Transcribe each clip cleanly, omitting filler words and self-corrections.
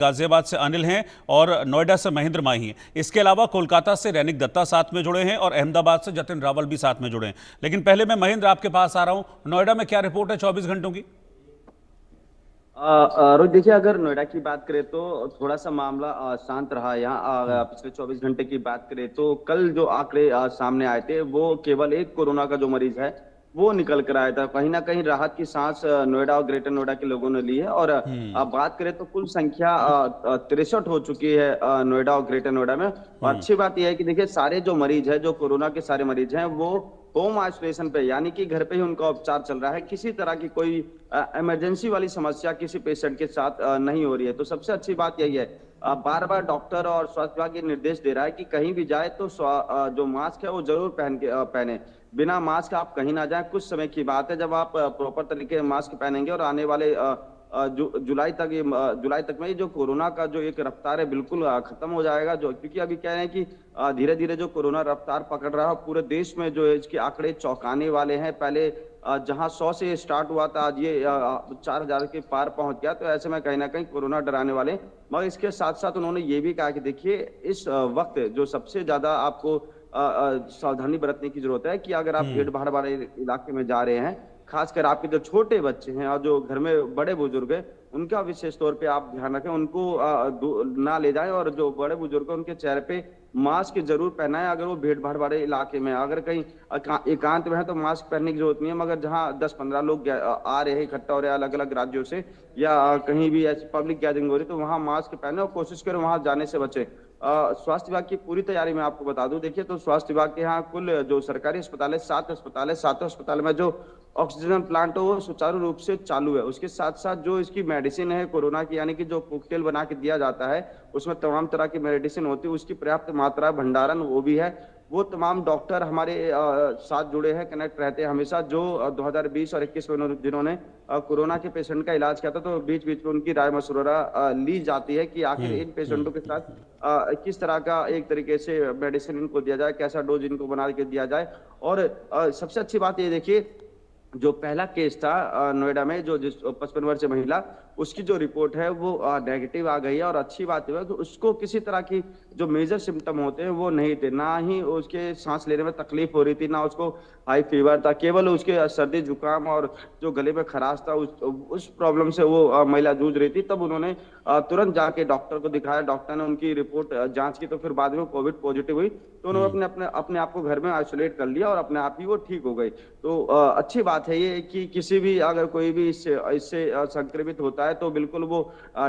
गाजियाबाद से अनिल हैं और नोएडा से महेंद्र माही हैं। इसके अलावा कोलकाता से रैनिक दत्ता साथ में जुड़े हैं और अहमदाबाद से जतिन रावल भी साथ में जुड़े हैं। लेकिन पहले मैं महेंद्र आपके पास आ रहा हूं। नोएडा में क्या रिपोर्ट है 24 घंटों की? रोहित, देखिए, अगर नोएडा की बात करें तो थोड़ा सा मामला शांत रहा यहाँ। पिछले 24 घंटे की बात करें तो कल जो आंकड़े सामने आए थे वो केवल एक कोरोना का जो मरीज है वो निकल कर आया था। कहीं ना कहीं राहत की सांस नोएडा और ग्रेटर नोएडा के लोगों ने ली है। और बात करें तो कुल संख्या 63 हो चुकी है नोएडा और ग्रेटर नोएडा में। और अच्छी बात यह है कि देखिए, सारे जो मरीज है, जो कोरोना के सारे मरीज हैं, वो होम आइसोलेशन पे, यानी कि घर पे ही उनका उपचार चल रहा है। किसी तरह की कोई इमरजेंसी वाली समस्या किसी पेशेंट के साथ नहीं हो रही है। तो सबसे अच्छी बात यही है, बार बार डॉक्टर और स्वास्थ्य विभाग ये निर्देश दे रहा है कि कहीं भी जाए तो जो मास्क है वो जरूर पहने। बिना मास्क आप कहीं ना जाए। कुछ समय की बात है जब आप प्रॉपर तरीके से मास्क पहनेंगे और आने वाले जुलाई तक में ये जो कोरोना का जो एक रफ्तार है बिल्कुल खत्म हो जाएगा। जो क्योंकि अभी कह रहे हैं कि धीरे धीरे जो कोरोना रफ्तार पकड़ रहा है, पूरे देश में जो है इसके आंकड़े चौंकाने वाले हैं। पहले जहां 100 से स्टार्ट हुआ था, आज ये 4000 के पार पहुंच गया। तो ऐसे में कहीं ना कहीं कोरोना डराने वाले। मगर इसके साथ साथ उन्होंने ये भी कहा कि देखिए, इस वक्त जो सबसे ज्यादा आपको सावधानी बरतने की जरूरत है कि अगर आप भीड़ भाड़ वाले इलाके में जा रहे हैं, खासकर आपके जो छोटे बच्चे हैं और जो घर में बड़े बुजुर्ग हैं, उनका विशेष तौर पे आप ध्यान रखें। उनको ना ले जाएं और जो बड़े बुजुर्ग हैं उनके चेहरे पे मास्क जरूर पहनाएं। अगर वो भीड़ भाड़ वाले इलाके में, अगर कहीं एकांत में है तो मास्क पहनने की जरूरत नहीं है। मगर जहां 10-15 लोग आ रहे हैं, इकट्ठा हो रहे हैं अलग अलग राज्यों से, या कहीं भी ऐसी पब्लिक गैदरिंग हो रही है, तो वहां मास्क पहने और कोशिश करें वहां जाने से बचे। स्वास्थ्य विभाग की पूरी तैयारी मैं आपको बता दूं। देखिए, तो स्वास्थ्य विभाग के यहाँ कुल जो सरकारी अस्पताल है 7 अस्पताल है। 7 अस्पताल में जो ऑक्सीजन प्लांट है वो सुचारू रूप से चालू है। उसके साथ साथ जो इसकी मेडिसिन है कोरोना की, यानी कि जो कॉकटेल बना के दिया जाता है, उसमें तमाम तरह की मेडिसिन होती है, उसकी पर्याप्त मात्रा भंडारण वो भी है। वो तमाम डॉक्टर हमारे साथ जुड़े हैं, कनेक्ट रहते हैं हमेशा। जो 2020 और 21 में जिन्होंने कोरोना के पेशेंट का इलाज किया था, तो बीच बीच में उनकी राय मशवरा ली जाती है कि आखिर इन पेशेंटों के साथ किस तरह का एक तरीके से मेडिसिन इनको दिया जाए, कैसा डोज इनको बना के दिया जाए। और सबसे अच्छी बात ये देखिए, जो पहला केस था नोएडा में, जो 55 वर्षीय महिला, उसकी जो रिपोर्ट है वो नेगेटिव आ गई है। और अच्छी बात है कि उसको किसी तरह की जो मेजर सिम्टम होते हैं वो नहीं थे। ना ही उसके सांस लेने में तकलीफ हो रही थी, ना उसको हाई फीवर था। केवल उसके सर्दी जुकाम और जो गले में खराश था, उस प्रॉब्लम से वो महिला जूझ रही थी। तब उन्होंने तुरंत जाके डॉक्टर को दिखाया। डॉक्टर ने उनकी रिपोर्ट जांच की, तो फिर बाद में कोविड पॉजिटिव हुई। तो उन्होंने अपने आप को घर में आइसोलेट कर लिया और अपने आप ही वो ठीक हो गई। तो अच्छी बात है ये कि किसी भी, अगर कोई भी इससे संक्रमित होता है तो बिल्कुल वो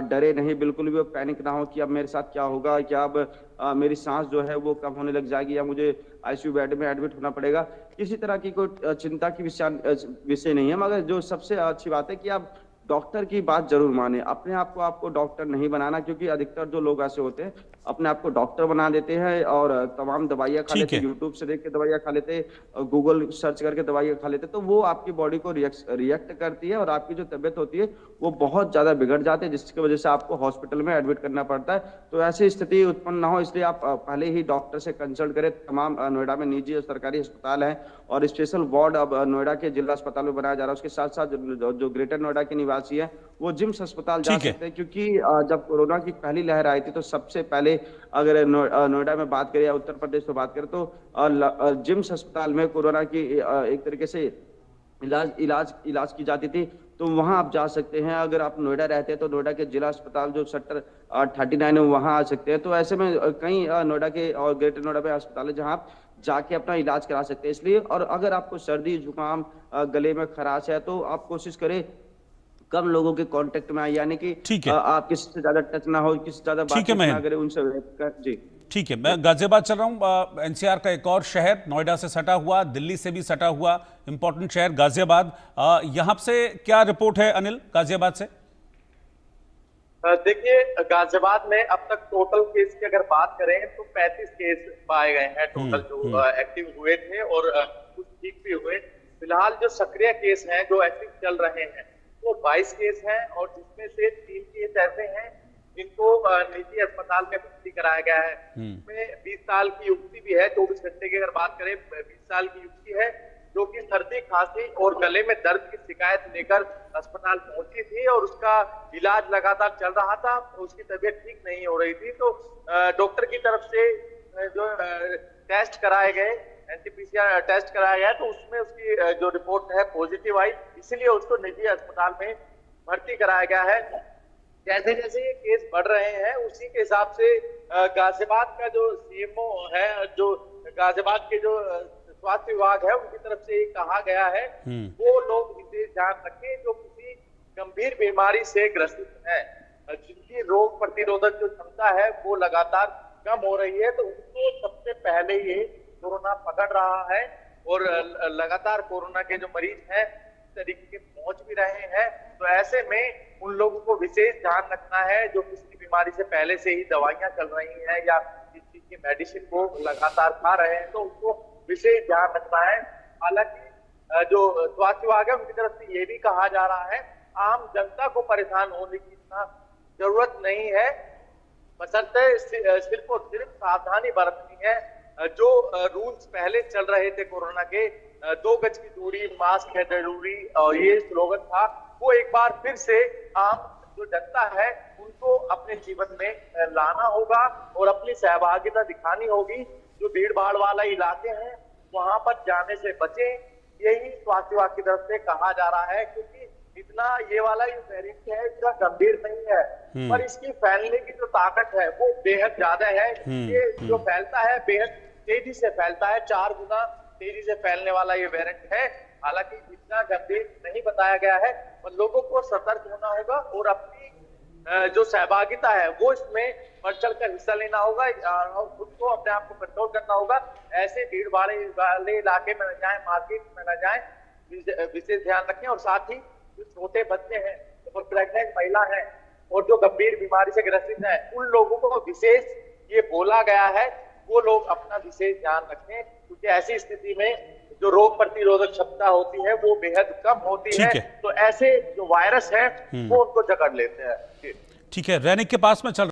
डरे नहीं, बिल्कुल भी वो पैनिक ना हो कि अब मेरे साथ क्या होगा, क्या अब मेरी सांस जो है वो कम होने लग जाएगी या मुझे आईसीयू बेड में एडमिट होना पड़ेगा। किसी तरह की कोई चिंता की विषय नहीं है। मगर जो सबसे अच्छी बात है कि आप डॉक्टर की बात जरूर माने। अपने आप को आपको डॉक्टर नहीं बनाना, क्योंकि अधिकतर जो लोग ऐसे होते हैं अपने आप को डॉक्टर बना देते हैं और तमाम दवाइयाँ खा ठीक लेते, है। यूट्यूब से देख के दवाइयाँ खा लेते, गूगल सर्च करके दवाइयाँ खा लेते। तो वो आपकी बॉडी को रिएक्ट करती है और आपकी जो तबियत होती है वो बहुत ज्यादा बिगड़ जाती है, जिसकी वजह से आपको हॉस्पिटल में एडमिट करना पड़ता है। तो ऐसी स्थिति उत्पन्न ना हो, इसलिए आप पहले ही डॉक्टर से कंसल्ट करें। तमाम नोएडा में निजी और सरकारी अस्पताल हैं और स्पेशल वार्ड अब नोएडा के जिला अस्पताल में बनाया जा रहा है। उसके साथ साथ जो ग्रेटर नोएडा के निवासी हैं वो जिम्स अस्पताल जा ठीक है। सकते हैं, क्योंकि जब कोरोना की पहली लहर आई थी तो सबसे पहले, अगर नोएडा में बात करें या उत्तर प्रदेश में बात करें, तो जिम्स अस्पताल में कोरोना की एक तरीके से इलाज की जाती थी। तो वहां आप जा सकते हैं। अगर आप नोएडा रहते हैं तो नोएडा के जिला अस्पताल जो सेक्टर 39 है वहां आ सकते हैं। तो ऐसे में कई नोएडा के और ग्रेटर नोएडा में अस्पताल है जहां आप जाके अपना इलाज करा सकते हैं। इसलिए, और अगर आपको सर्दी जुकाम गले में खराश है तो आप कोशिश करें कम लोगों के कांटेक्ट में आए, यानी कि ठीक है। आप किसी से ज्यादा टच ना हो, किसी से ज्यादा ठीक है बातचीत ना महेंद्र। करें उनसे। जी। ठीक है, मैं गाजियाबाद चल रहा हूं। एनसीआर का एक और शहर, नोएडा से सटा हुआ, दिल्ली से भी सटा हुआ इंपॉर्टेंट शहर गाजियाबाद। यहां से क्या रिपोर्ट है अनिल, गाजियाबाद से? देखिए, गाजियाबाद में अब तक टोटल केस की अगर बात करें तो 35 केस पाए गए हैं टोटल, जो एक्टिव हुए थे और कुछ ठीक भी हुए। फिलहाल जो सक्रिय केस हैं, जो एक्टिव चल रहे हैं, वो 22 केस हैं और जिसमें से 3 केस ऐसे हैं जिनको निजी अस्पताल में भर्ती कराया गया है। इसमें 20 साल की युवती भी है। 24 घंटे की अगर बात करें, 20 साल की युवती है जो कि सर्दी खांसी और गले में दर्द की शिकायत लेकर अस्पताल पहुंची थी और उसका इलाज लगातार चल रहा था। उसकी तबीयत ठीक नहीं हो रही थी, तो डॉक्टर की तरफ से जो टेस्ट कराए गए, एनटीपीसीआर टेस्ट कराया गया, तो उसमें उसकी जो रिपोर्ट है पॉजिटिव आई, इसलिए उसको निजी अस्पताल में भर्ती कराया गया है। जैसे जैसे ये केस बढ़ रहे हैं उसी के हिसाब से गाजियाबाद का जो सीएमओ है, जो गाजियाबाद के जो स्वास्थ्य विभाग है, उनकी तरफ से कहा गया है वो लोग विशेष ध्यान रखें जो किसी गंभीर बीमारी से ग्रसित हैं, जिनकी रोग प्रतिरोधक जो क्षमता है वो लगातार कम हो रही है, तो उनको सबसे पहले ये कोरोना पकड़ रहा है और लगातार कोरोना के जो मरीज हैं इस तरीके के पहुंच भी रहे हैं। तो ऐसे में उन लोगों को विशेष ध्यान रखना है जो किसी बीमारी से पहले से ही दवाइयां चल रही हैं या इस चीज की मेडिसिन को लगातार खा रहे हैं, तो उनको विशेष ध्यान रखना है। हालांकि जो स्वास्थ्य विभाग है उनकी तरफ से ये भी कहा जा रहा है आम जनता को परेशान होने की इतना जरूरत नहीं है, बशर्ते सिर्फ और सिर्फ सावधानी बरतनी है। जो रूल्स पहले चल रहे थे कोरोना के, 2 गज की दूरी, मास्क है जरूरी, और ये स्लोगन था, वो एक बार फिर से आम जो जनता है उनको अपने जीवन में लाना होगा और अपनी सहभागिता दिखानी होगी। जो भीड़ भाड़ वाला इलाके हैं वहां पर जाने से बचें, यही स्वास्थ्य विभाग की तरफ से कहा जा रहा है, क्योंकि इतना ये वाला वेरिएंट है, इतना गंभीर नहीं है, पर इसकी फैलने की जो ताकत है वो बेहद ज्यादा है। ये जो फैलता है बेहद तेजी से फैलता है, 4 गुना तेजी से फैलने वाला ये वेरिएंट है। हालांकि इतना गंभीर नहीं बताया गया है, पर लोगों को सतर्क होना होगा और अपनी जो सहभागिता है वो इसमें बढ़ चढ़ कर हिस्सा लेना होगा और खुद को अपने आप को कंट्रोल करना होगा। ऐसे भीड़ भाड़ वाले इलाके में न जाए, मार्केट में न जाए, विशेष ध्यान रखें। और साथ ही जो छोटे बच्चे हैं और प्रेग्नेंट महिला है और जो गंभीर बीमारी से ग्रसित है, उन लोगों को विशेष ये बोला गया है वो लोग अपना विशेष ध्यान रखें, क्योंकि ऐसी स्थिति में जो रोग प्रतिरोधक क्षमता होती है वो बेहद कम होती है, तो ऐसे जो वायरस है वो उनको जकड़ लेते हैं। ठीक है, रैनिक के पास में चल